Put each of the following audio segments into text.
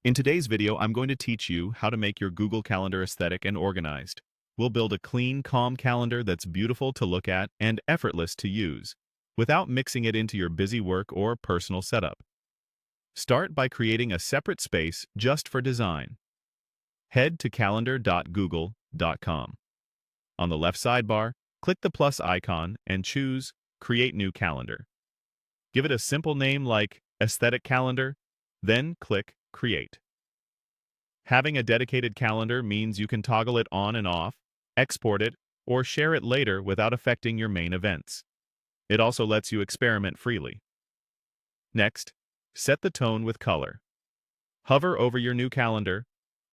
In today's video, I'm going to teach you how to make your Google Calendar aesthetic and organized. We'll build a clean, calm calendar that's beautiful to look at and effortless to use, without mixing it into your busy work or personal setup. Start by creating a separate space just for design. Head to calendar.google.com. On the left sidebar, click the plus icon and choose Create New Calendar. Give it a simple name like Aesthetic Calendar, then click Create. Having a dedicated calendar means you can toggle it on and off, export it, or share it later without affecting your main events. It also lets you experiment freely. Next, set the tone with color. Hover over your new calendar,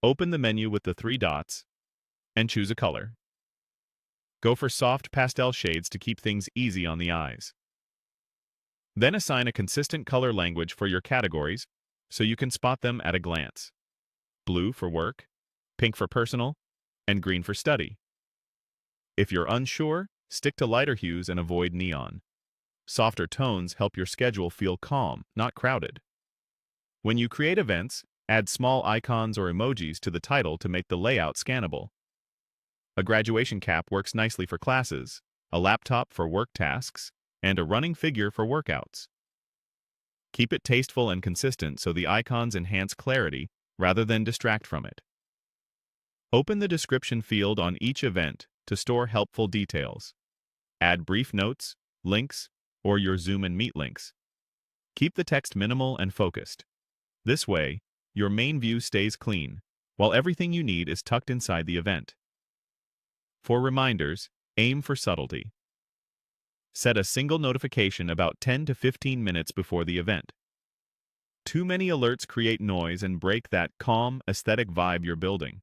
open the menu with the three dots, and choose a color. Go for soft pastel shades to keep things easy on the eyes. Then assign a consistent color language for your categories so you can spot them at a glance. Blue for work, pink for personal, and green for study. If you're unsure, stick to lighter hues and avoid neon. Softer tones help your schedule feel calm, not crowded. When you create events, add small icons or emojis to the title to make the layout scannable. A graduation cap works nicely for classes, a laptop for work tasks, and a running figure for workouts. Keep it tasteful and consistent so the icons enhance clarity rather than distract from it. Open the description field on each event to store helpful details. Add brief notes, links, or your Zoom and Meet links. Keep the text minimal and focused. This way, your main view stays clean, while everything you need is tucked inside the event. For reminders, aim for subtlety. Set a single notification about 10 to 15 minutes before the event. Too many alerts create noise and break that calm, aesthetic vibe you're building.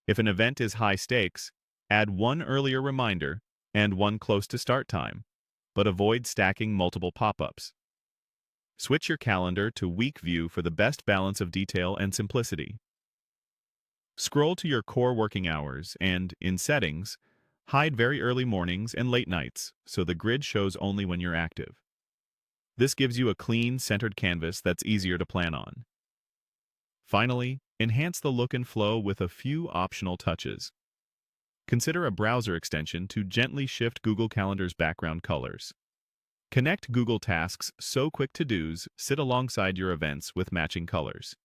If an event is high stakes, add one earlier reminder and one close to start time, but avoid stacking multiple pop-ups. Switch your calendar to week view for the best balance of detail and simplicity. Scroll to your core working hours and, in settings, hide very early mornings and late nights so the grid shows only when you're active. This gives you a clean, centered canvas that's easier to plan on. Finally, enhance the look and flow with a few optional touches. Consider a browser extension to gently shift Google Calendar's background colors. Connect Google Tasks so quick to-dos sit alongside your events with matching colors.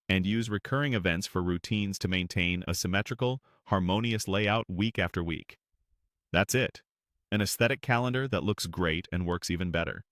And use recurring events for routines to maintain a symmetrical, harmonious layout week after week. That's it. An aesthetic calendar that looks great and works even better.